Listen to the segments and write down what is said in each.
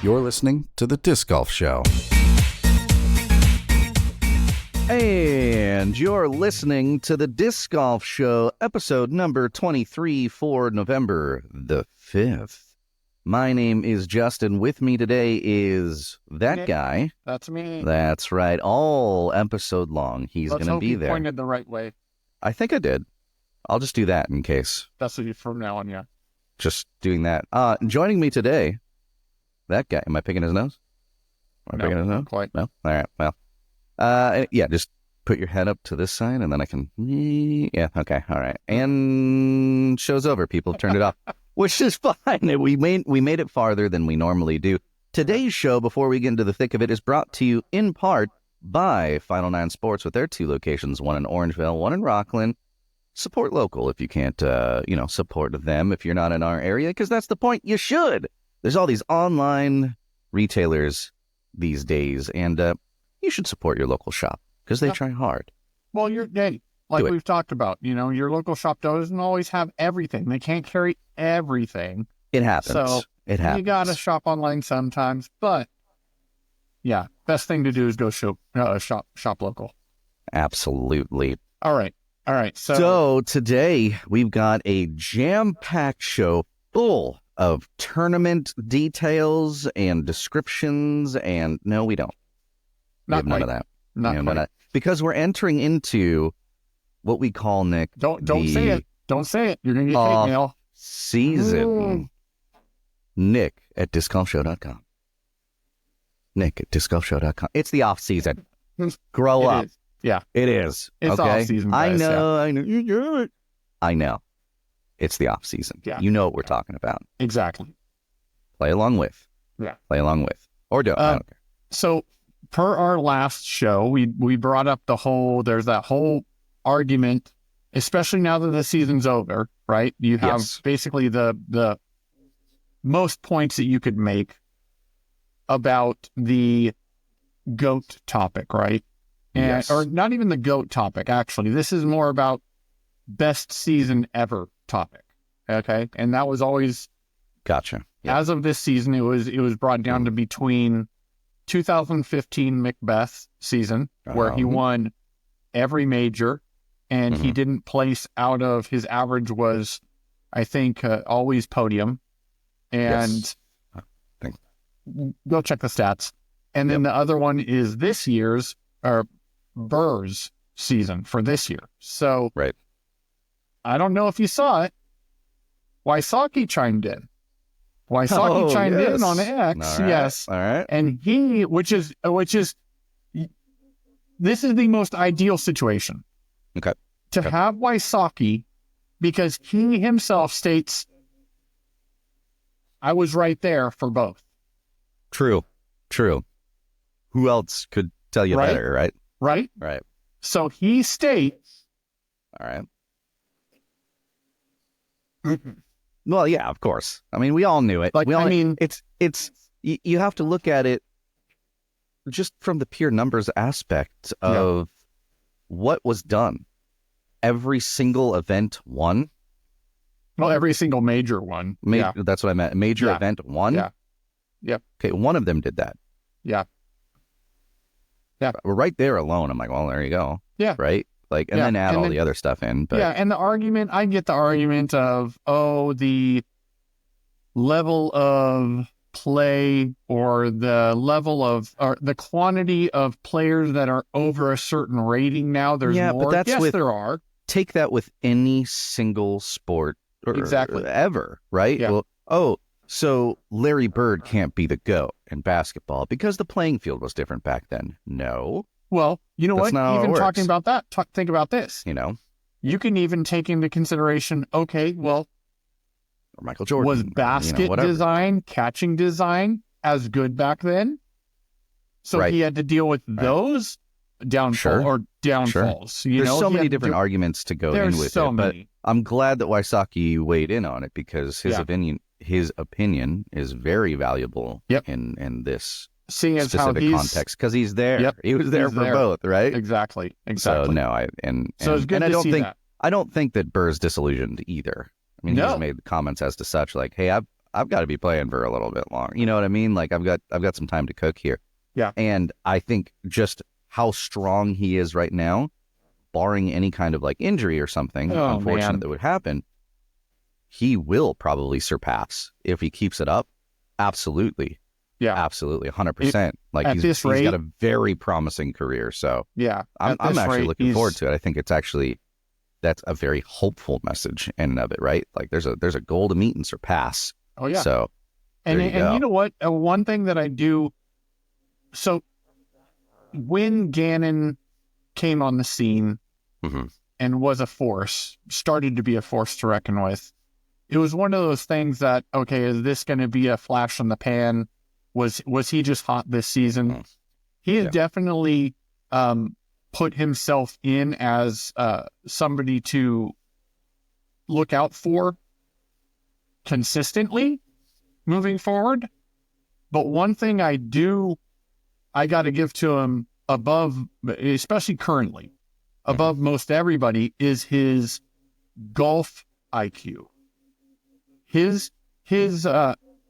You're listening to The Disc Golf Show. And you're listening to The Disc Golf Show, episode number 23 for November the 5th. My name is Justin. With me today is that guy. That's me. That's right. All episode long, he's going to be there. Let's hope you pointed the right way. I think I did. I'll just do that in case. That's what you from now on, yeah. Just doing that. Joining me today, that guy. Am I picking his nose? Am I picking his nose? Not quite. No? All right. Well, yeah, just put your head up to this side and then I can, yeah, okay, all right. And show's over. People have turned it off, which is fine. We made it farther than we normally do. Today's show, before we get into the thick of it, is brought to you in part by Final Nine Sports with their two locations, one in Orangevale, one in Rockland. Support local if you can't, support them if you're not in our area, because that's the point. You should. There's all these online retailers these days, and you should support your local shop because they try hard. Well, like we've talked about, your local shop doesn't always have everything. They can't carry everything. It happens. So it happens. You got to shop online sometimes, but yeah, best thing to do is go shop local. Absolutely. All right. So today we've got a jam-packed show full of tournament details and descriptions, and no, we don't. We have none of that. Not quite. Because we're entering into what we call, Nick, Don't say it. Don't say it. You're going to get hate mail. Season. Nick at discgolfshow.com. Nick at discgolfshow.com. It's the off season. Grow up. Is. Yeah. It is. It's okay? off season. I Guys, know. I know. It's the off season. Yeah. You know what we're talking about. Exactly. Play along with. Yeah. Play along with. Or don't. I don't care. So per our last show, we brought up there's that whole argument, especially now that the season's over, right? You have basically the most points that you could make about the GOAT topic, right? And or not even the GOAT topic, actually. This is more about best season ever topic. Okay. And that was always gotcha. Yep. As of this season, it was brought down to between 2015 McBeth season, where he won every major, and he didn't place out of his average was, I think, always podium. And go check the stats. And then the other one is this year's, or Buhr's season for this year. So I don't know if you saw it. Wysocki chimed in. Chimed in on X, yes. All right. And he, which is, this is the most ideal situation. Okay. To have Wysocki, because he himself states, I was right there for both. True. Who else could tell you better, right? Right. So he states. All right. Well, yeah, of course. I mean, we all knew it. It's you have to look at it just from the pure numbers aspect of what was done. Every single event won. Well, every single major one. That's what I meant. Major event won. Yeah. Yep. Okay, one of them did that. Yeah. We're right there alone. I'm like, well, there you go. Yeah. Right? Like, and then add all the other stuff in. But and the argument, I get the argument of, the level of play or the level of, or the quantity of players that are over a certain rating now. There's more. But that's there are. Take that with any single sport ever, right? Yeah. Well, so Larry Bird can't be the GOAT in basketball because the playing field was different back then. No. Well, you know what? Even talking about that, think about this. You can even take into consideration, or Michael Jordan. Was basket design, catching design as good back then? So he had to deal with those downfalls. There's so many different arguments to go in with it, but I'm glad that Wysocki weighed in on it because his opinion is very valuable in this specific context because he's there. Yep. He was there for both, right? Exactly. So no, it's good I to don't see think that. I don't think that Buhr's disillusioned either. I mean, he's made comments as to such like, hey, I've got to be playing for a little bit longer. You know what I mean? Like I've got some time to cook here. Yeah. And I think just how strong he is right now, barring any kind of like injury or something unfortunate that would happen, he will probably surpass if he keeps it up. Absolutely. Yeah. Absolutely. 100%. Like he's got a very promising career. So yeah, I'm actually looking forward to it. I think that's a very hopeful message in and of it, right? Like there's a goal to meet and surpass. Oh yeah. So and you know what? One thing that I do. So when Gannon came on the scene and was started to be a force to reckon with, it was one of those things that, okay, is this going to be a flash in the pan? Was he just hot this season? He has definitely put himself in as somebody to look out for consistently moving forward. But one thing I got to give to him above, especially currently, above most everybody, is his golf IQ. His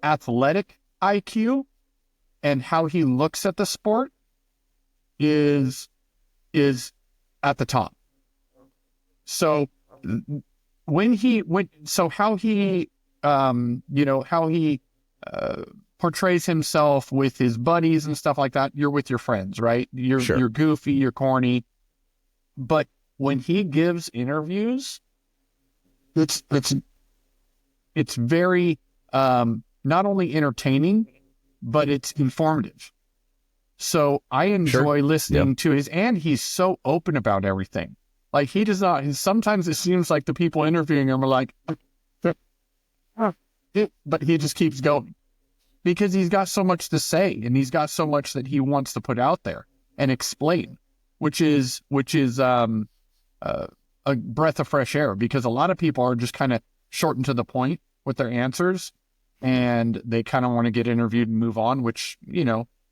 athletic IQ and how he looks at the sport is at the top. So how he portrays himself with his buddies and stuff like that. You're with your friends, right? You're goofy, you're corny, but when he gives interviews, it's very not only entertaining, but it's informative. So I enjoy listening to and he's so open about everything. Like he does not, sometimes it seems like the people interviewing him are like, but he just keeps going because he's got so much to say and he's got so much that he wants to put out there and explain, which is a breath of fresh air, because a lot of people are just kind of short and to the point with their answers and they kind of want to get interviewed and move on, which,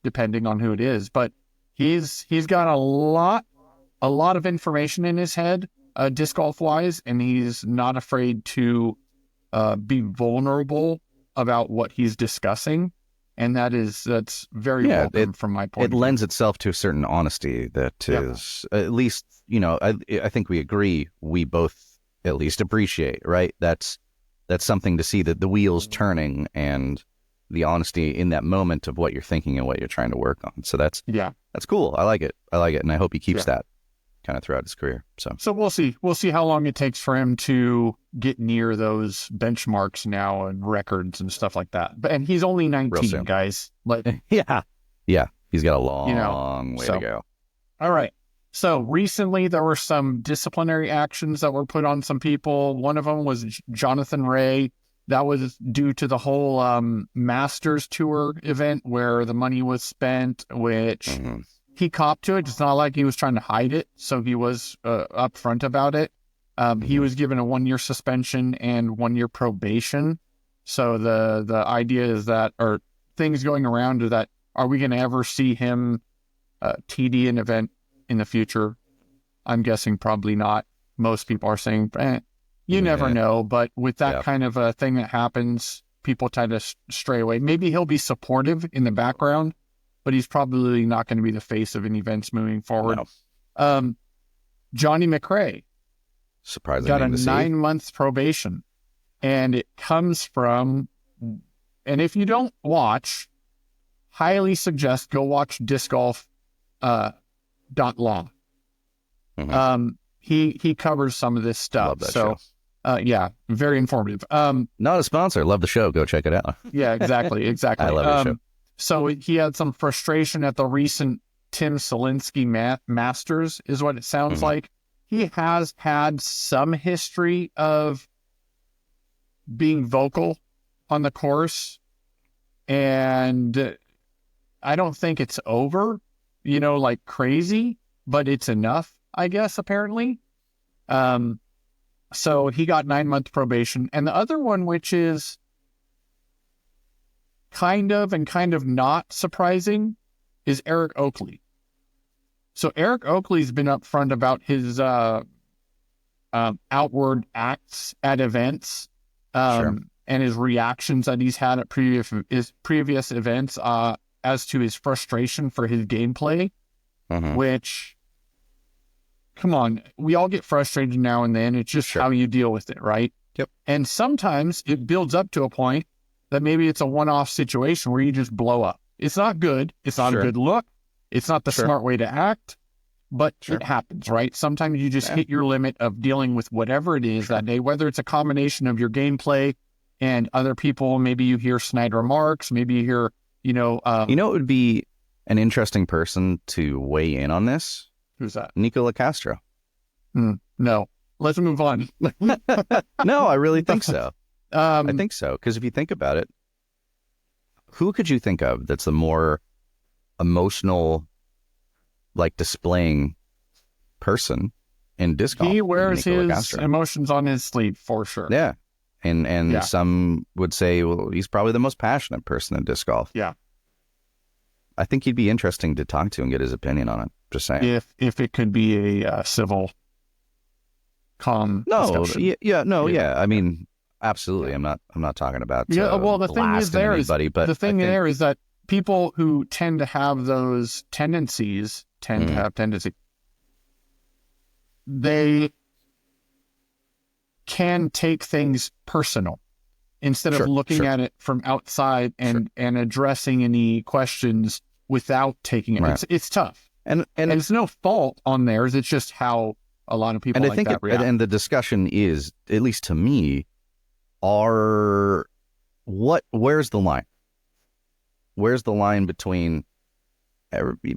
depending on who it is, but he's got a lot of information in his head, disc golf wise, and he's not afraid to be vulnerable about what he's discussing. And that's very welcome from my point of view. It lends itself to a certain honesty that is, at least, I think we agree, we both at least appreciate, right? That's something to see, that the wheels turning and the honesty in that moment of what you're thinking and what you're trying to work on. So that's cool. I like it. And I hope he keeps that kind of throughout his career. So we'll see how long it takes for him to get near those benchmarks now and records and stuff like that. And he's only 19, guys. Yeah. He's got a long way to go. All right. So recently there were some disciplinary actions that were put on some people. One of them was Jonathan Ray. That was due to the whole Masters Tour event where the money was spent, which he copped to it. It's not like he was trying to hide it. So he was upfront about it. He was given a 1-year suspension and 1-year probation. So the idea is that, or things going around is that, are we going to ever see him TD an event in the future? I'm guessing probably not. Most people are saying, you never know. But with that kind of a thing that happens, people tend to stray away. Maybe he'll be supportive in the background, but he's probably not going to be the face of any events moving forward. No. Johnny McRae surprisingly got a 9-month probation, and it comes from, and if you don't watch, highly suggest go watch discgolf.law. He covers some of this stuff. Love that show. Very informative. Not a sponsor. Love the show. Go check it out. Yeah, exactly. I love the show. So he had some frustration at the recent Tim Selinsky Masters, is what it sounds like. He has had some history of being vocal on the course, and I don't think it's over, like crazy, but it's enough, I guess, apparently. So he got 9-month probation. And the other one, which is kind of not surprising, is Eric Oakley. So Eric Oakley's been upfront about his outward acts at events. and his reactions that he's had at previous events as to his frustration for his gameplay, which, come on, we all get frustrated now and then. It's just how you deal with it, right? Yep. And sometimes it builds up to a point that maybe it's a one-off situation where you just blow up. It's not good. It's not a good look. It's not the smart way to act, but it happens, right? Sometimes you just hit your limit of dealing with whatever it is that day, whether it's a combination of your gameplay and other people. Maybe you hear snide remarks. Maybe you hear, it would be an interesting person to weigh in on this. Who's that? Nicola Castro. No. Let's move on. No, I really think so. I think so. Because if you think about it, who could you think of that's the more emotional, displaying person in disc golf? He wears his emotions on his sleeve for sure. Yeah. And some would say, well, he's probably the most passionate person in disc golf. Yeah. I think he'd be interesting to talk to and get his opinion on it. Just saying. If it could be a civil, calm discussion. I mean, absolutely. I'm not talking about well, the thing is there anybody, but the thing there is that people who tend to have those tendencies they can take things personal instead of looking at it from outside and addressing any questions without taking it. Right. It's tough. And it's no fault on theirs. It's just how a lot of people react. And the discussion is, at least to me, where's the line? Where's the line between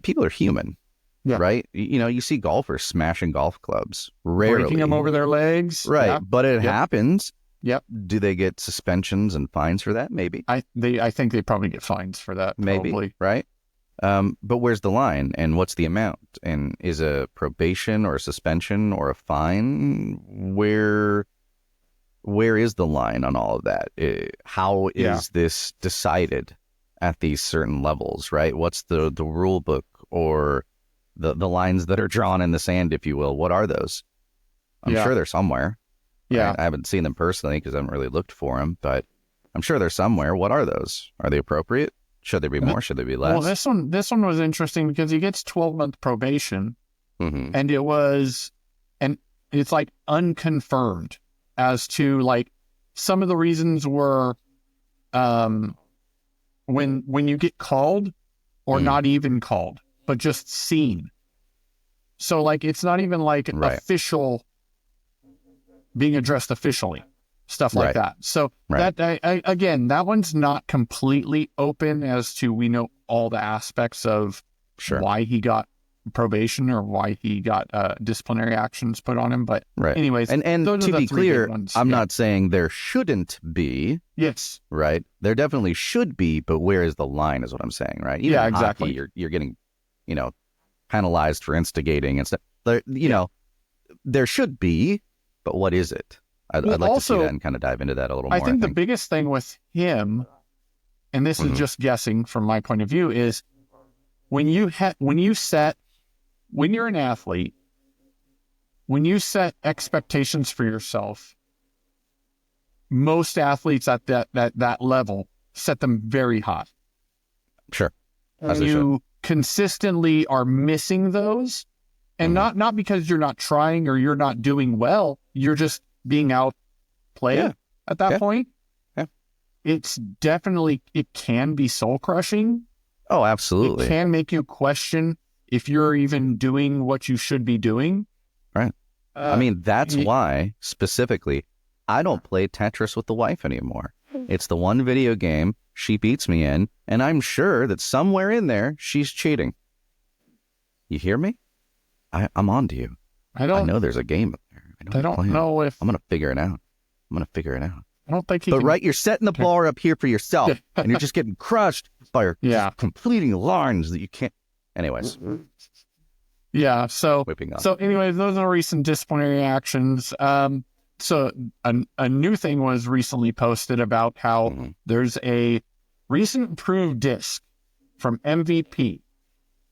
people are human, right? You see golfers smashing golf clubs, rarely breaking them over their legs, right? But it happens. Yep. Do they get suspensions and fines for that? Maybe. I think they probably get fines for that. Maybe, probably. Right? But where's the line, and what's the amount? And is a probation or a suspension or a fine? Where is the line on all of that? How is this decided at these certain levels, right? What's the rule book or the lines that are drawn in the sand, if you will? What are those? I'm sure they're somewhere. Yeah. I haven't seen them personally because I haven't really looked for them, but I'm sure they're somewhere. What are those? Are they appropriate? Should there be more? Should there be less? Well, this one was interesting because he gets 12-month probation, and it's unconfirmed as to some of the reasons were when you get called or not even called, but just seen. So it's not even official being addressed officially, stuff like that. So that again, that one's not completely open as to we know all the aspects of why he got probation or why he got disciplinary actions put on him. But anyways, and to be clear, I'm not saying there shouldn't be. Yes. Right. There definitely should be, but where is the line is what I'm saying, right? Even in exactly. Hockey, you're getting, penalized for instigating and stuff. There should be, but what is it? I'd like to see that and kind of dive into that a little more. I think the biggest thing with him, and this is just guessing from my point of view, is when you're an athlete, when you set expectations for yourself, most athletes at that level set them very high. Sure. And you consistently are missing those, and not because you're not trying or you're not doing well, you're just being outplayed at that point. Yeah. It's definitely, it can be soul crushing. Oh, absolutely. It can make you question if you're even doing what you should be doing. Right. That's why specifically I don't play Tetris with the wife anymore. It's the one video game she beats me in, and I'm sure that somewhere in there she's cheating. You hear me? I'm on to you. I know there's a game up there. I don't know if... I'm going to figure it out. I don't think you're setting the bar up here for yourself, and you're just getting crushed by your completing lines that you can't... Anyways. Yeah, so... Whipping up. So anyways, those are recent disciplinary actions. So a new thing was recently posted about how there's a recent approved disc from MVP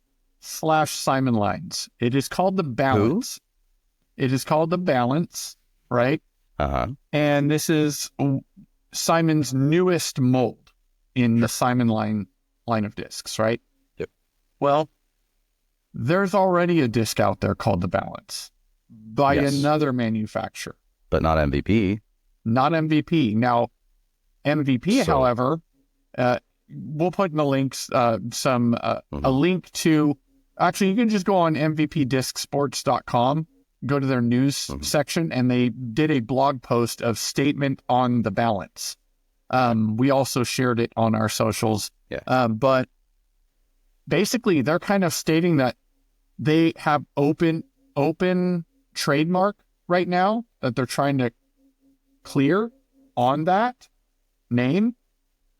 / Simon Lines. It is called the Balance. It is called the Balance, right? Uh-huh. And this is Simon's newest mold in the Simon line of discs, right? Yep. Well, there's already a disc out there called the Balance by another manufacturer. But not MVP. Not MVP. Now, MVP, however, we'll put in the links a link to, actually, you can just go on mvpdiscsports.com, go to their news section, and they did a blog post of statement on the Balance. We also shared it on our socials. Yeah. But basically, they're kind of stating that they have open trademark right now that they're trying to clear on that name,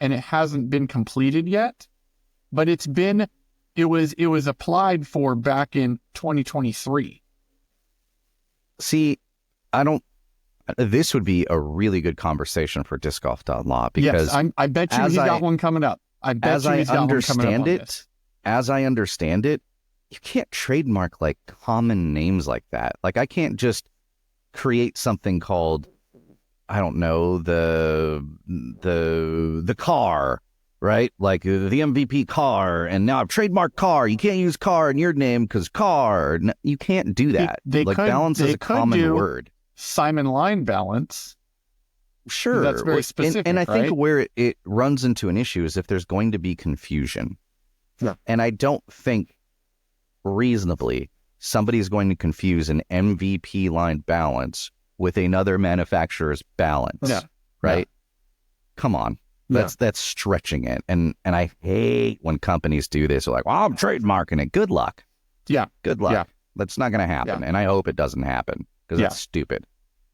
and it hasn't been completed yet. But it was applied for back in 2023. See, this would be a really good conversation for discgolf.law because I bet you he's got one coming up. As I understand it, you can't trademark like common names like that. Like I can't just create something called, I don't know, the car, right? Like the MVP car, and now I've trademarked car. You can't use car in your name because car. No, you can't do that. Balance is a common word. Simon line Balance. Sure. That's very specific. And I think where it runs into an issue is if there's going to be confusion. Yeah. And I don't think reasonably somebody's going to confuse an MVP line Balance with another manufacturer's Balance. Yeah. Right? Yeah. Come on. That's stretching it. And I hate when companies do this. They're like, well, I'm trademarking it. Good luck. Yeah. Good luck. Yeah. That's not going to happen. Yeah. And I hope it doesn't happen because that's stupid.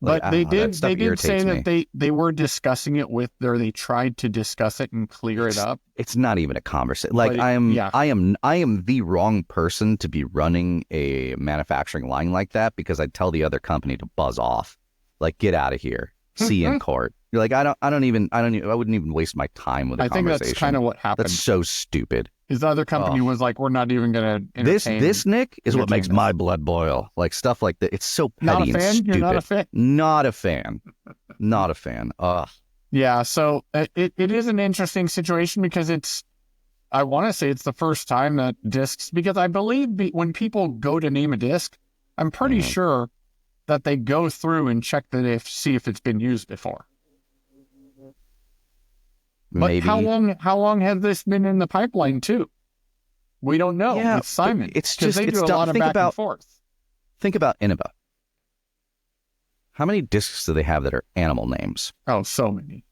But they did say that they were discussing it they tried to discuss it and clear it up. It's not even a conversation. Like I am the wrong person to be running a manufacturing line like that because I'd tell the other company to buzz off. Like, get out of here. See you in court. You're like, I wouldn't even waste my time with a conversation. I think that's kind of what happened. That's so stupid. His other company was like, we're not even going to entertain this, Nick, is what makes my blood boil. Like stuff like that. It's so petty and stupid. You're not a fan? Not a fan. Not a fan. Ugh. Yeah, so it is an interesting situation because I want to say it's the first time that discs, because I believe when people go to name a disc, I'm pretty sure that they go through and check see if it's been used before. But maybe. How long has this been in the pipeline too? We don't know. Yeah, with Simon. It's just they do a lot of back and forth. Think about Innova. How many discs do they have that are animal names? Oh, so many.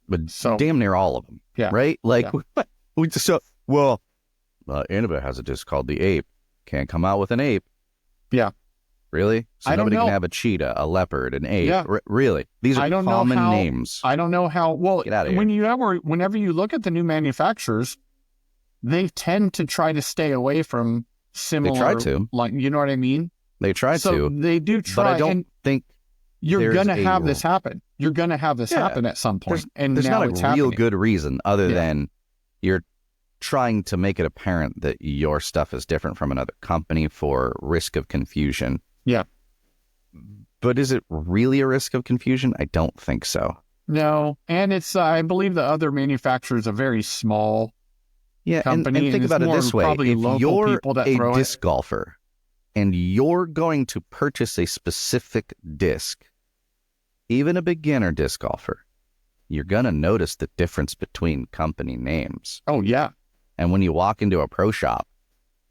But damn near all of them. Yeah. Right? Like Innova has a disc called the Ape. Can't come out with an ape. Yeah. Really? So nobody can have a cheetah, a leopard, an ape. Yeah. Really? These are common names. I don't know how. Well, get out of here. Whenever you look at the new manufacturers, they tend to try to stay away from similar. They try to. Like, you know what I mean? They try to. They do try. But I don't think you're going to have this happen. You're going to have this happen at some point. There's not a real good reason other than you're trying to make it apparent that your stuff is different from another company for risk of confusion. Yeah. But is it really a risk of confusion? I don't think so. No. And it's, I believe the other manufacturer is a very small company. And think about it this way. If you're a disc golfer and you're going to purchase a specific disc, even a beginner disc golfer, you're going to notice the difference between company names. Oh, yeah. And when you walk into a pro shop,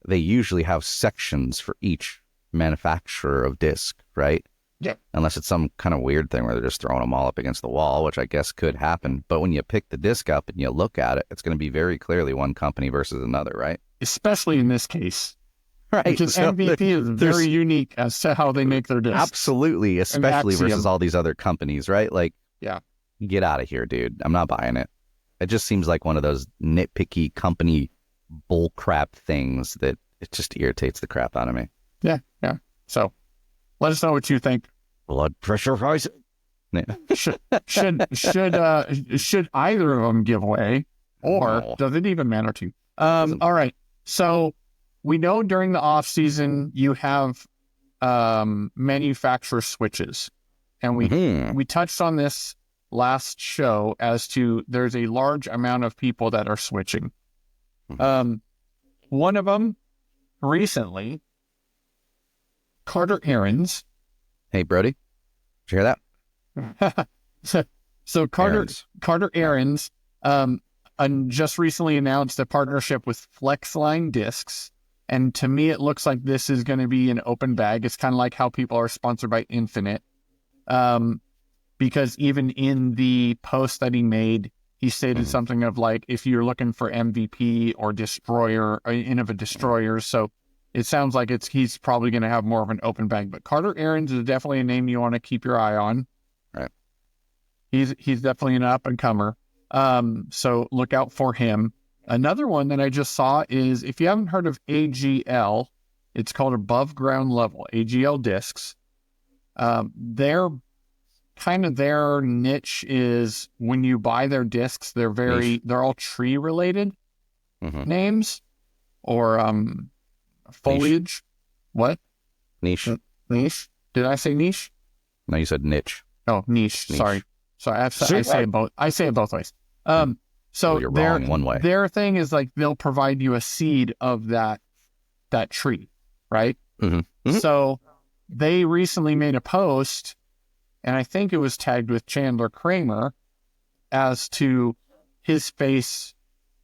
they usually have sections for each manufacturer of disc, right? Yeah. Unless it's some kind of weird thing where they're just throwing them all up against the wall, which I guess could happen. But when you pick the disc up and you look at it, it's going to be very clearly one company versus another, right? Especially in this case. Right. Because MVP is very unique as to how they make their discs. Absolutely. Especially versus all these other companies, right? Like, get out of here, dude. I'm not buying it. It just seems like one of those nitpicky company bullcrap things that it just irritates the crap out of me. Yeah. So let us know what you think. Blood pressure rising. Should either of them give way, or does it even matter to you? All right. So we know during the off season you have manufacturer switches, and we touched on this last show as to there's a large amount of people that are switching. One of them recently, Carter Aarons. Hey, Brodie, did you hear that? So Carter Aarons just recently announced a partnership with Flexline Discs. And to me, it looks like this is going to be an open bag. It's kind of like how people are sponsored by Infinite. Because even in the post that he made, he stated something of like, if you're looking for MVP or Destroyer, or Innova Destroyers. So it sounds like he's probably going to have more of an open bag. But Carter Aarons is definitely a name you want to keep your eye on. Right. He's definitely an up-and-comer. So look out for him. Another one that I just saw is, if you haven't heard of AGL, it's called Above Ground Level, AGL Discs. Their niche is, when you buy their discs, they're all tree related names or foliage. Niche. What? Niche. Niche? Did I say niche? No, you said niche. Oh, niche. Sorry. I say it both. I say it both ways. So you're wrong one way. Their thing is like, they'll provide you a seed of that tree, right? So they recently made a post, and I think it was tagged with Chandler Kramer, as to his face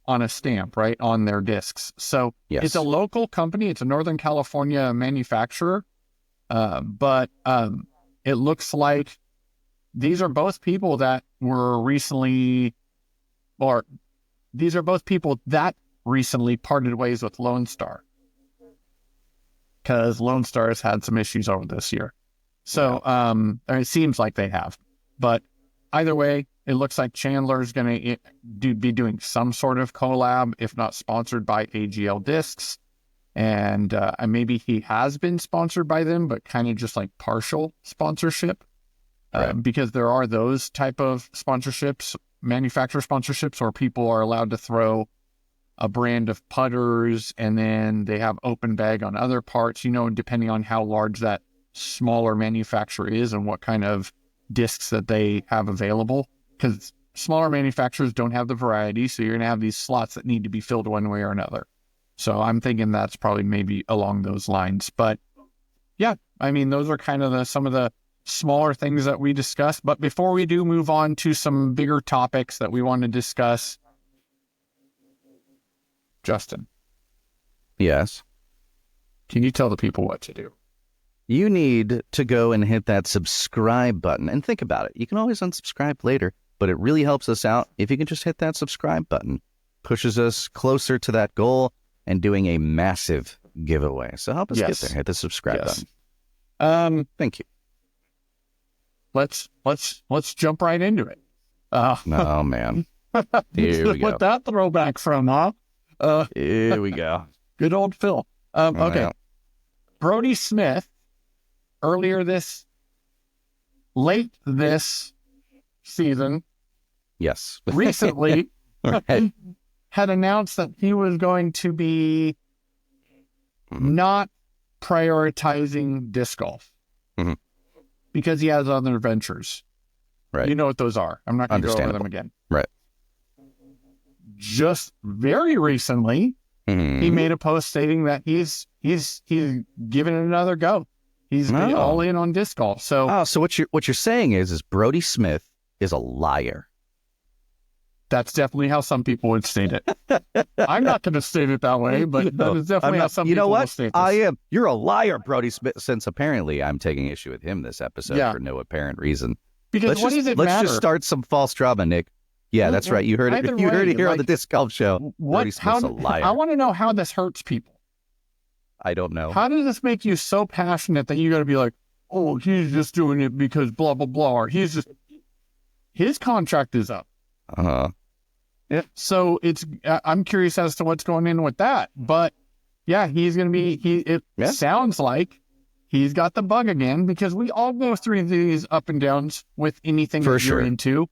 on a stamp, right, on their discs. So It's a local company. It's a Northern California manufacturer. But it looks like these are both people that were recently, or these are both people that recently parted ways with Lone Star, because Lone Star has had some issues over this year. So it seems like they have. But either way, it looks like Chandler's going to be doing some sort of collab, if not sponsored by AGL Discs. And maybe he has been sponsored by them, but kind of just like partial sponsorship. Because there are those type of sponsorships, manufacturer sponsorships, where people are allowed to throw a brand of putters, and then they have open bag on other parts, depending on how large that smaller manufacturer is and what kind of discs that they have available. Because smaller manufacturers don't have the variety, so you're going to have these slots that need to be filled one way or another. So I'm thinking that's probably maybe along those lines. But yeah, I mean, those are kind of some of the smaller things that we discussed. But before we do move on to some bigger topics that we want to discuss, Justin. Yes. Can you tell the people what to do? You need to go and hit that subscribe button. And think about it. You can always unsubscribe later, but it really helps us out if you can just hit that subscribe button. Pushes us closer to that goal and doing a massive giveaway. So help us get there. Hit the subscribe button. Thank you. Let's jump right into it. Oh man. Here we go. What that throwback from, huh? Here we go. Good old Phil. Okay. Yeah. Brodie Smith, late this season, Yes. recently, Right. had announced that he was going to be not prioritizing disc golf because he has other ventures. Right. You know what those are. I'm not going to go over them again. Right. Just very recently, he made a post stating that he's giving it another go. He's all in on disc golf. So, so what you're saying is Brodie Smith is a liar. That's definitely how some people would state it. I'm not going to state it that way, but that is definitely how some people will state this. I am. You're a liar, Brodie Smith, since apparently I'm taking issue with him this episode for no apparent reason. Because let's just start some false drama, Nick. Yeah, that's right. You heard it. You heard it here on the Disc Golf Show. Brodie Smith's a liar. I want to know how this hurts people. I don't know. How does this make you so passionate that you got to be like, oh, he's just doing it because blah, blah, blah, or his contract is up. Yeah. So I'm curious as to what's going in with that. But yeah, he's going to be, sounds like he's got the bug again, because we all go through these up and downs with anything that you're into.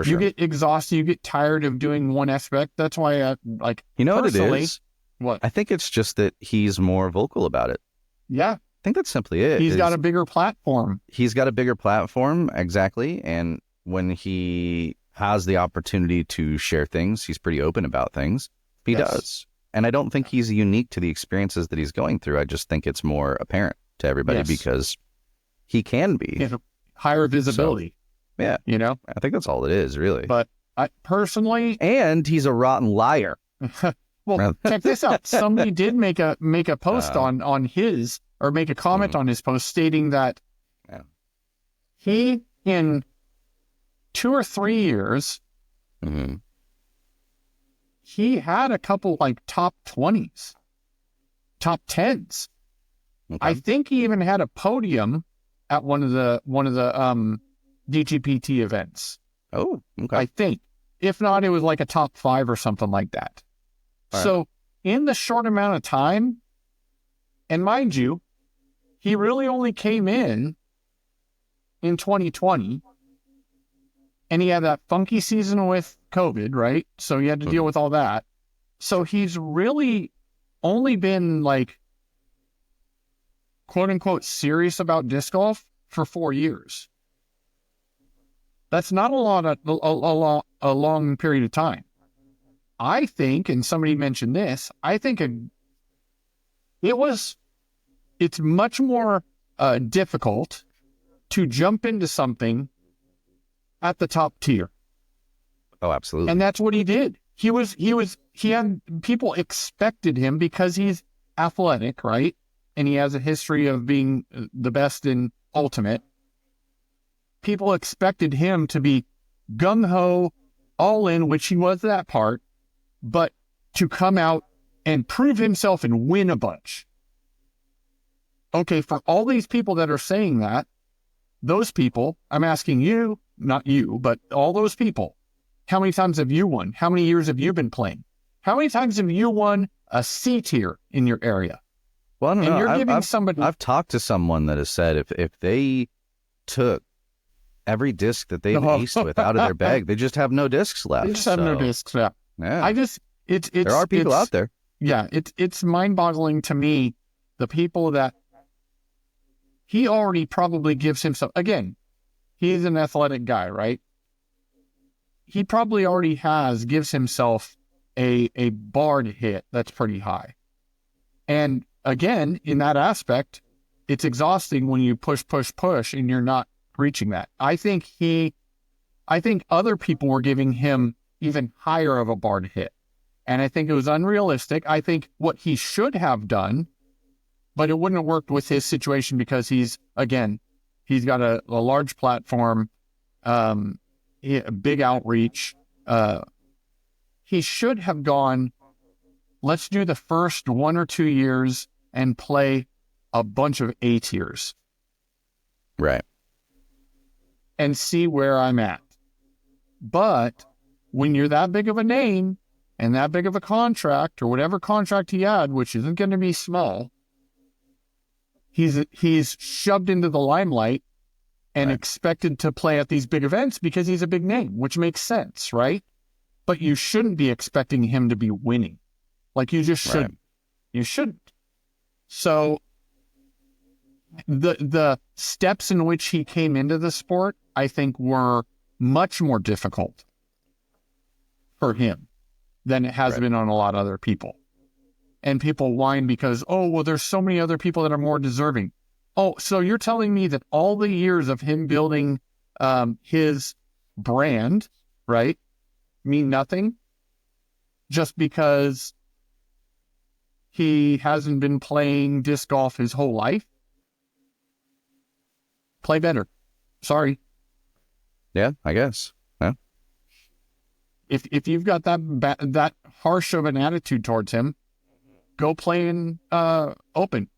You get exhausted, you get tired of doing one aspect. That's why what it is? What? I think it's just that he's more vocal about it. Yeah. I think that's simply it. He's got a bigger platform. He's got a bigger platform, exactly. And when he has the opportunity to share things, he's pretty open about things. He does. And I don't think he's unique to the experiences that he's going through. I just think it's more apparent to everybody because he can be. He has a higher visibility. So, yeah. You know? I think that's all it is, really. But I personally... And he's a rotten liar. Well, check this out. Somebody did make a post on his, or make a comment on his post stating that he, in 2 or 3 years, he had a couple like top 20s, top 10s. Okay. I think he even had a podium at one of the DGPT events. Oh, okay. I think. If not, it was like a top 5 or something like that. All so right. In the short amount of time, and mind you, he really only came in 2020, and he had that funky season with COVID, right? So he had to deal with all that. So he's really only been like, quote unquote, serious about disc golf for 4 years. That's not a long period of time. I think, and somebody mentioned this, I think it's much more difficult to jump into something at the top tier. Oh, absolutely. And that's what he did. He had people expected him because he's athletic, right? And he has a history of being the best in ultimate. People expected him to be gung-ho, all in, which he was that part, but to come out and prove himself and win a bunch. Okay, for all these people that are saying that, those people, I'm asking you, not you, but all those people, how many times have you won? How many years have you been playing? How many times have you won a C tier in your area? Well, I don't know. You're giving somebody... I've talked to someone that has said if they took every disc that they've aced with out of their bag, they just have no discs left. They just have no discs, yeah. There are people out there. Yeah, it's mind-boggling to me, the people that he already probably gives himself, again, he's an athletic guy, right? He probably already gives himself a bar to hit that's pretty high. And again, in that aspect, it's exhausting when you push, and you're not reaching that. I think other people were giving him even higher of a bar to hit. And I think it was unrealistic. I think what he should have done, but it wouldn't have worked with his situation because he's got a large platform, a big outreach. He should have gone, let's do the first 1 or 2 years and play a bunch of A tiers. Right. And see where I'm at. But when you're that big of a name and that big of a contract, or whatever contract he had, which isn't going to be small, he's shoved into the limelight and expected to play at these big events because he's a big name, which makes sense, right? But you shouldn't be expecting him to be winning. Like, you just shouldn't. Right. You shouldn't. So the steps in which he came into the sport, I think, were much more difficult for him than it has been on a lot of other people. And people whine because, there's so many other people that are more deserving. Oh, so you're telling me that all the years of him building his brand, right, mean nothing just because he hasn't been playing disc golf his whole life? Play better. Sorry. Yeah, I guess. Yeah. If you've got that harsh of an attitude towards him, go play in open.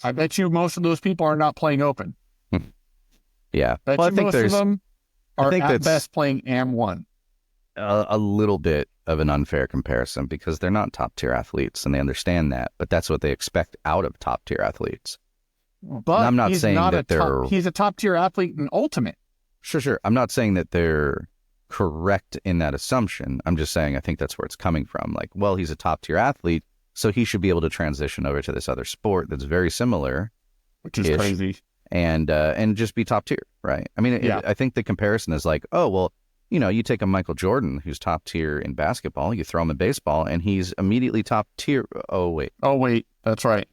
I bet you most of those people are not playing open. Yeah. Well, I think most of them are at best playing AM1. A little bit of an unfair comparison because they're not top tier athletes and they understand that, but that's what they expect out of top tier athletes. But and I'm not saying that he's a top tier athlete in ultimate. Sure. I'm not saying that they're correct in that assumption. I'm just saying I think that's where it's coming from. Like, well, he's a top tier athlete, so he should be able to transition over to this other sport that's very similar. Which is crazy. and just be top tier, right? I mean, I think the comparison is like, oh, well, you take a Michael Jordan who's top tier in basketball, you throw him in baseball, and he's immediately top tier. Oh, wait. That's right.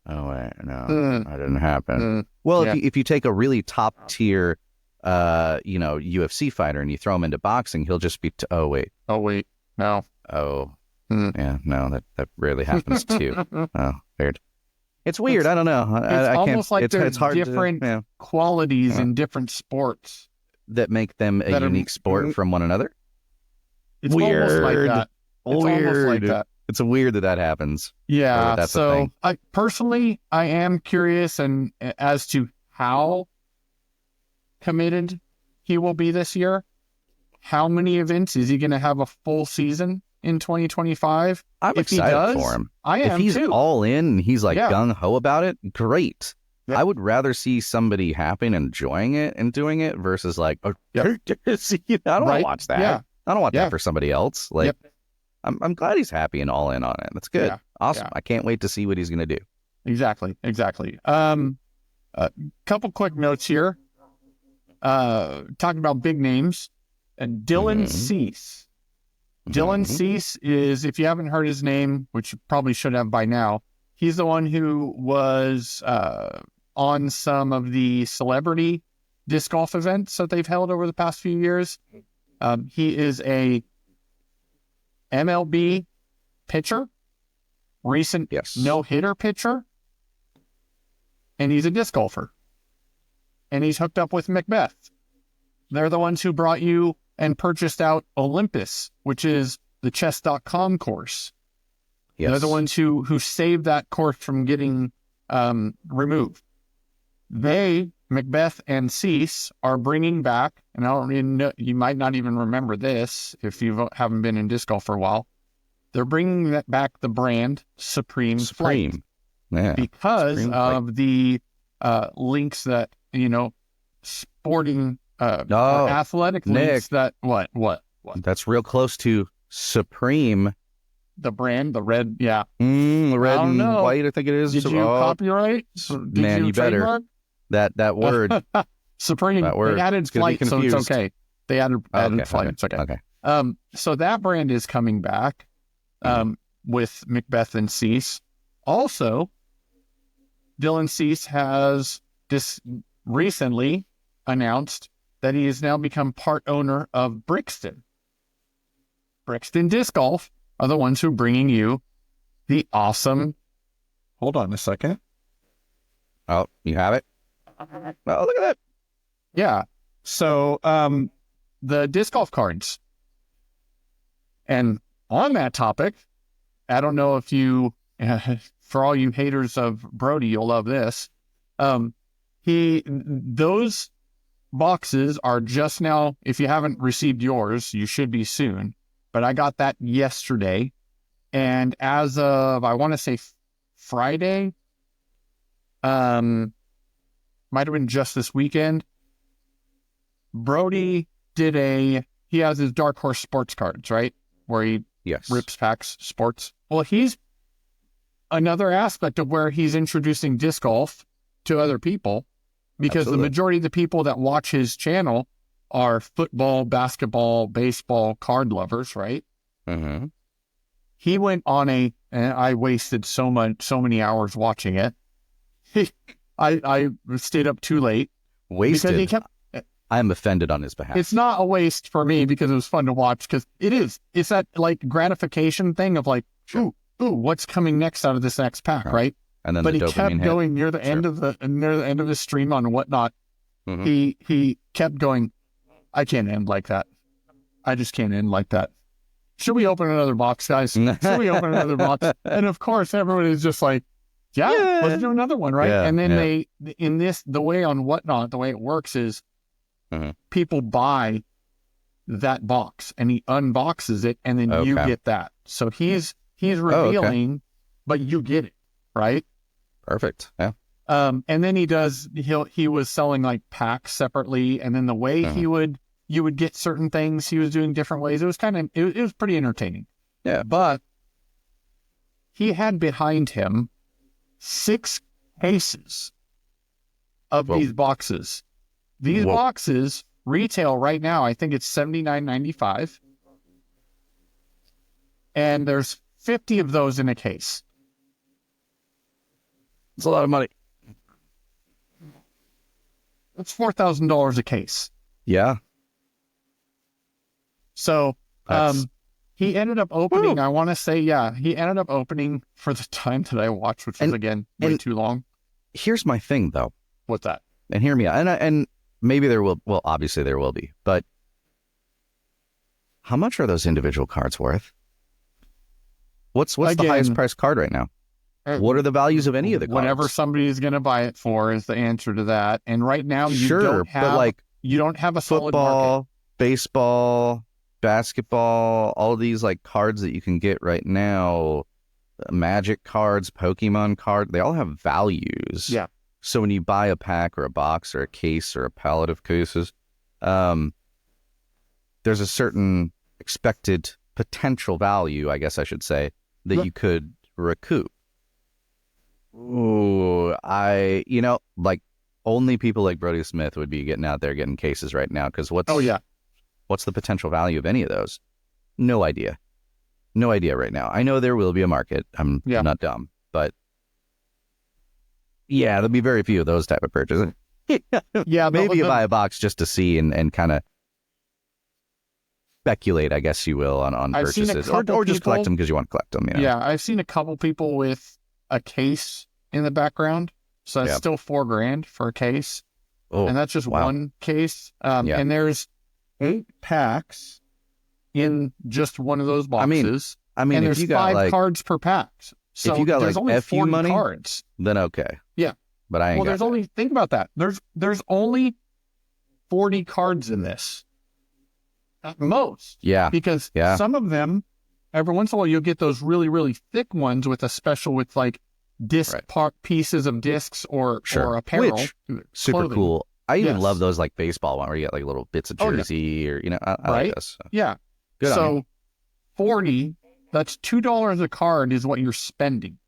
Oh, wait. No, that didn't happen. Well, if you take a really top tier, UFC fighter and you throw him into boxing, he'll just be, oh, wait. No. Oh, yeah, no, that rarely happens too. Oh, weird. It's weird. I don't know. It's almost like there's different qualities in different sports that make them a unique sport from one another. It's almost like that. Weird. Almost like that. It's weird that happens. Yeah. That's so I am curious as to how committed he will be this year. How many events is he going to have a full season in 2025? I'm excited for him. If he's too. all in and he's like gung ho about it, great. Yep. I would rather see somebody happy and enjoying it and doing it versus like, I don't want to watch that. Yeah. I don't want that for somebody else. Like, I'm glad he's happy and all in on it. That's good. Yeah. Awesome. I can't wait to see what he's going to do. Exactly. A couple quick notes here. Talking about big names. Dylan Cease. Dylan Cease is, if you haven't heard his name, which you probably should have by now, he's the one who was on some of the celebrity disc golf events that they've held over the past few years. He is a MLB pitcher, recent no-hitter pitcher, and he's a disc golfer. And he's hooked up with McBeth. They're the ones who brought you and purchased out Olympus, which is the chess.com course. Yes. They're the ones who saved that course from getting removed. McBeth and Cease, are bringing back, and I don't even know, you might not even remember this if you haven't been in disc golf for a while. They're bringing back the brand Supreme Flight. Yeah. Because Supreme of Flight. The links that, sporting athletic links that what? That's real close to Supreme. The brand, the red, the red and white, I think it is. Did you copyright? Man, you better. That word. Supreme. That word. They added flight, so it's okay. They added flight, it's okay. Okay. So that brand is coming back with McBeth and Cease. Also, Dylan Cease has recently announced that he has now become part owner of Brixton. Brixton Disc Golf are the ones who are bringing you the awesome... Hold on a second. Oh, you have it? Oh, look at that. Yeah. So, the disc golf cards. And on that topic, I don't know if you, for all you haters of Brodie, you'll love this. Those boxes are just now, if you haven't received yours, you should be soon. But I got that yesterday. And as of, I want to say Friday, might have been just this weekend, Brodie he has his Dark Horse sports cards, right? Where he rips packs sports. Well, he's another aspect of where he's introducing disc golf to other people, because the majority of the people that watch his channel are football, basketball, baseball card lovers, right? Mm-hmm. He went on and I wasted so many hours watching it. I stayed up too late. Wasted? I'm offended on his behalf. It's not a waste for me because it was fun to watch, because it is. It's that like gratification thing of like, ooh, what's coming next out of this next pack, right? And then but he kept going near the end of the stream on whatnot. Mm-hmm. He kept going, I can't end like that. I just can't end like that. Should we open another box, guys? Should we open another box? And of course, everyone is just like, yeah, let's do another one, right? And then the way it works is people buy that box and he unboxes it and then you get that. So he's revealing, but you get it, right? Perfect. Yeah. And then he was selling like packs separately, and then the way you would get certain things, he was doing different ways. It was it was pretty entertaining. Yeah. But he had behind him 6 cases of these boxes. These boxes retail right now, I think it's $79.95. And there's 50 of those in a case. It's a lot of money. It's $4,000 a case. Yeah. So he ended up opening, I want to say, he ended up opening for the time that I watched, which was, again, way too long. Here's my thing, though. What's that? And hear me out. And maybe there will, well, obviously there will be, but how much are those individual cards worth? What's the highest priced card right now? What are the values of any of the cards? Whatever somebody is going to buy it for is the answer to that. And right now, you don't have a solid market. Baseball, basketball, all of these like cards that you can get right now, Magic cards, Pokemon card, they all have values. Yeah. So when you buy a pack or a box or a case or a pallet of cases, there's a certain expected potential value, I guess I should say, that you could recoup. Ooh, like only people like Brodie Smith would be getting out there getting cases right now, because what's the potential value of any of those? No idea right now. I know there will be a market. I'm not dumb, but there'll be very few of those type of purchases. Maybe you buy a box just to see and kind of speculate, I guess you will, on purchases, or just collect them because you want to collect them. Yeah, I've seen a couple people with a case in the background, so that's still $4,000 for a case, and that's just one case. And there's 8 packs in just one of those boxes. I mean, and if there's you got 5 cards per pack. So if you got there's like only FU 40 money, cards, then okay. Yeah, but I ain't. Well, think about that. There's only 40 cards in this. At most. Yeah. Because some of them, every once in a while, you'll get those really, really thick ones with like disc pieces of discs or apparel. Which, super cool. I even love those like baseball one where you get like little bits of jersey or, I like this. So. Yeah. Good on you. 40, that's $2 a card is what you're spending.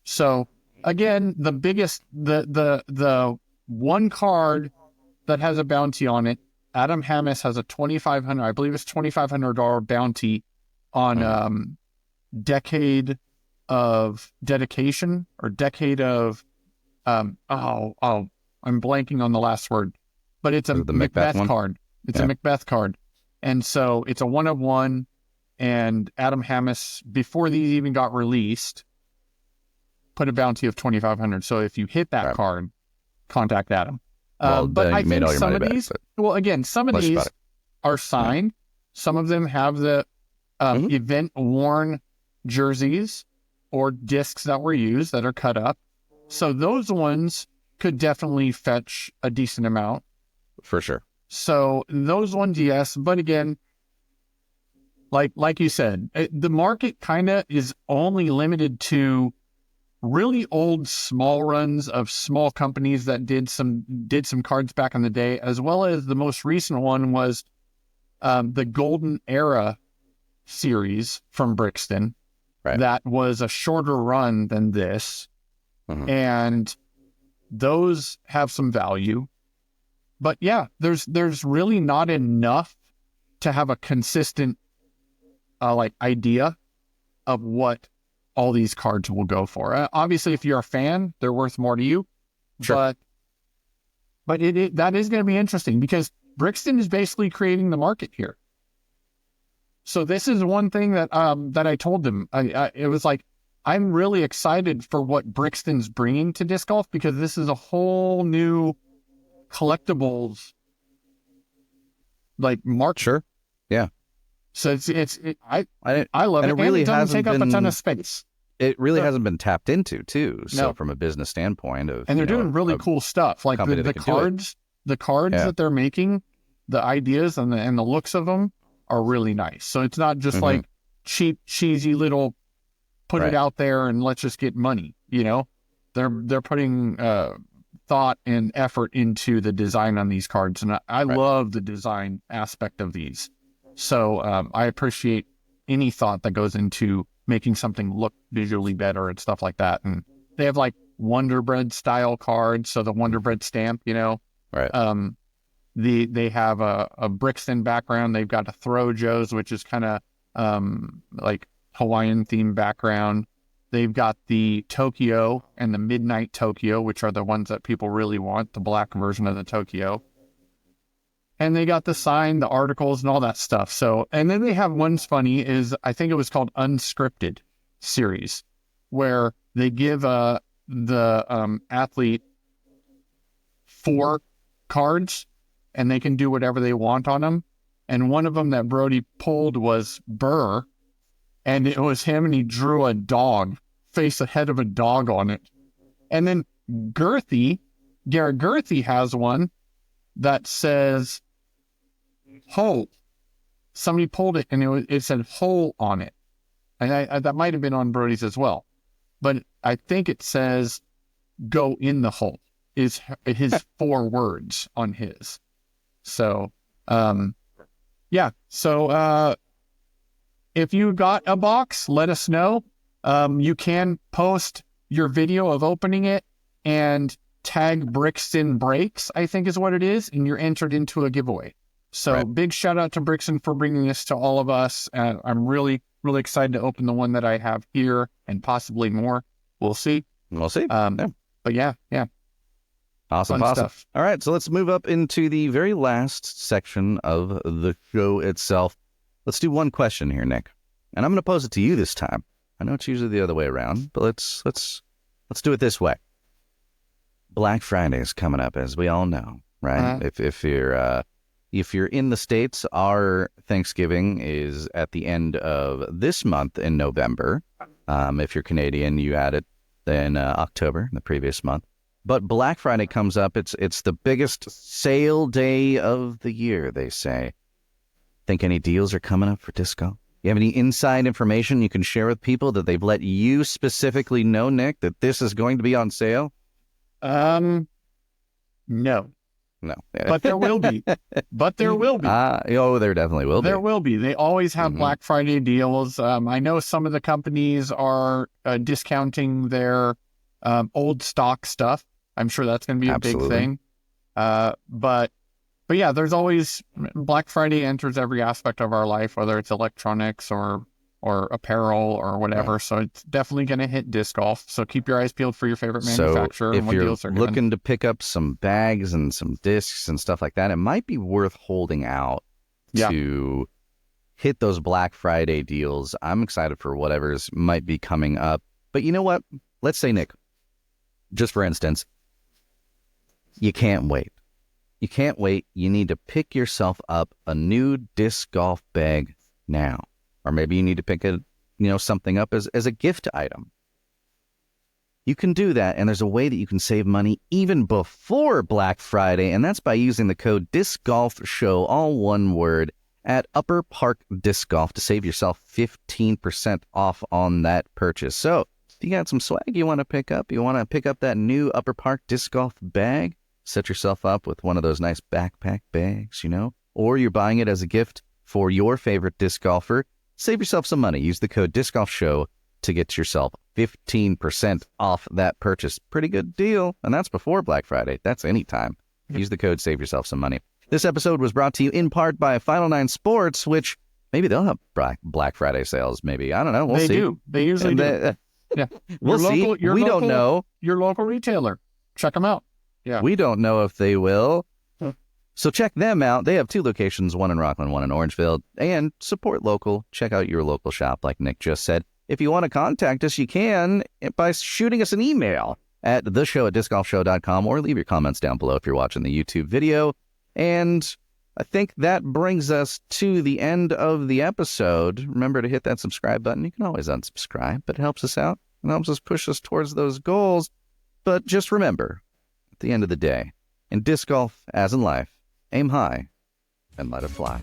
So again, the biggest, the one card that has a bounty on it, Adam Hammis has a $2,500, I believe it's $2,500 bounty on Decade of Dedication or Decade of I'm blanking on the last word, but it's a McBeth card. It's a McBeth card, and so it's a 1/1. And Adam Hammis, before these even got released, put a bounty of $2,500. So if you hit that card, contact Adam. But I think some of these, some of these are signed. Some of them have the event-worn jerseys or discs that were used that are cut up. So those ones could definitely fetch a decent amount. For sure. So those ones, yes. But again, like you said, the market kind of is only limited to really old small runs of small companies that did some cards back in the day, as well as the most recent one was the Golden Era series from Brixton. Right. That was a shorter run than this, and those have some value. But there's really not enough to have a consistent idea of what all these cards will go for. Obviously, if you're a fan, they're worth more to you. Sure. But that is going to be interesting because Brixton is basically creating the market here. So this is one thing that I told them. It was like, I'm really excited for what Brixton's bringing to disc golf because this is a whole new collectibles market. Sure. Yeah. So I love it. It really doesn't take up a ton of space. It really hasn't been tapped into too. So from a business standpoint and they're doing really cool stuff. Like the cards that they're making, the ideas and the looks of them are really nice. So it's not just like cheap, cheesy little put it out there and let's just get money. They're putting thought and effort into the design on these cards, and I love the design aspect of these. So I appreciate any thought that goes into making something look visually better and stuff like that. And they have Wonder Bread style cards, so the Wonder Bread stamp, Right. They have a Brixton background. They've got a Throw Joe's, which is kind of like Hawaiian themed background. They've got the Tokyo and the Midnight Tokyo, which are the ones that people really want, the black version of the Tokyo. And they got the sign, the articles, and all that stuff. So, and then they have one's funny is, I think it was called Unscripted series, where they give the athlete 4 cards and they can do whatever they want on them. And one of them that Brodie pulled was Buhr, and it was him, and he drew a dog, face, a head of a dog on it. And then Garrett Girthy has one that says Hole. Somebody pulled it, and it said Hole on it. And that might have been on Brodie's as well. But I think it says Go in the Hole is his 4 words on his. So, yeah. So, if you got a box, let us know. You can post your video of opening it and tag Brixton Breaks, I think is what it is, and you're entered into a giveaway. So Right. Big shout out to Brixton for bringing this to all of us. I'm really, really excited to open the one that I have here and possibly more. We'll see. We'll see. But yeah. Awesome. Fun stuff. All right, so let's move up into the very last section of the show itself. Let's do one question here, Nick, and I'm going to pose it to you this time. I know it's usually the other way around, but let's do it this way. Black Friday is coming up, as we all know, right? If you're in the States, our Thanksgiving is at the end of this month in November. If you're Canadian, you had it in October, the previous month. But Black Friday comes up. It's the biggest sale day of the year, they say. Think any deals are coming up for disc golf? You have any inside information you can share with people that they've let you specifically know, Nick, that this is going to be on sale? No. No. But there will be. There definitely will be. There will be. They always have Mhm. Black Friday deals. I know some of the companies are discounting their old stock stuff. I'm sure that's going to be a big thing. But yeah, there's always Black Friday enters every aspect of our life, whether it's electronics or apparel or whatever. Right. So it's definitely going to hit disc golf. So keep your eyes peeled for your favorite manufacturer. So and if what you're deals are looking to pick up some bags and some discs and stuff like that, it might be worth holding out to hit those Black Friday deals. I'm excited for whatever's might be coming up. But you know what? Let's say, Nick, just for instance, you can't wait. You can't wait. You need to pick yourself up a new disc golf bag now. Or maybe you need to pick something up as a gift item. You can do that, and there's a way that you can save money even before Black Friday, and that's by using the code DiscGolfShow, all one word, at Upper Park Disc Golf to save yourself 15% off on that purchase. So if you got some swag you want to pick up, that new Upper Park Disc Golf bag, set yourself up with one of those nice backpack bags, or you're buying it as a gift for your favorite disc golfer, save yourself some money. Use the code DiscGolfShow to get yourself 15% off that purchase. Pretty good deal. And that's before Black Friday. That's any time. Use the code, save yourself some money. This episode was brought to you in part by Final Nine Sports, which maybe they'll have Black Friday sales. Maybe. I don't know. We'll see. They do. They usually do. Yeah. We'll see. We don't know. Your local retailer. Check them out. Yeah. We don't know if they will. So check them out. They have 2 locations, one in Rockland, one in Orangeville. And support local. Check out your local shop, like Nick just said. If you want to contact us, you can by shooting us an email at theshow@discgolfshow.com or leave your comments down below if you're watching the YouTube video. And I think that brings us to the end of the episode. Remember to hit that subscribe button. You can always unsubscribe, but it helps us out. It helps us push us towards those goals. But just remember, at the end of the day, in disc golf, as in life, aim high and let it fly.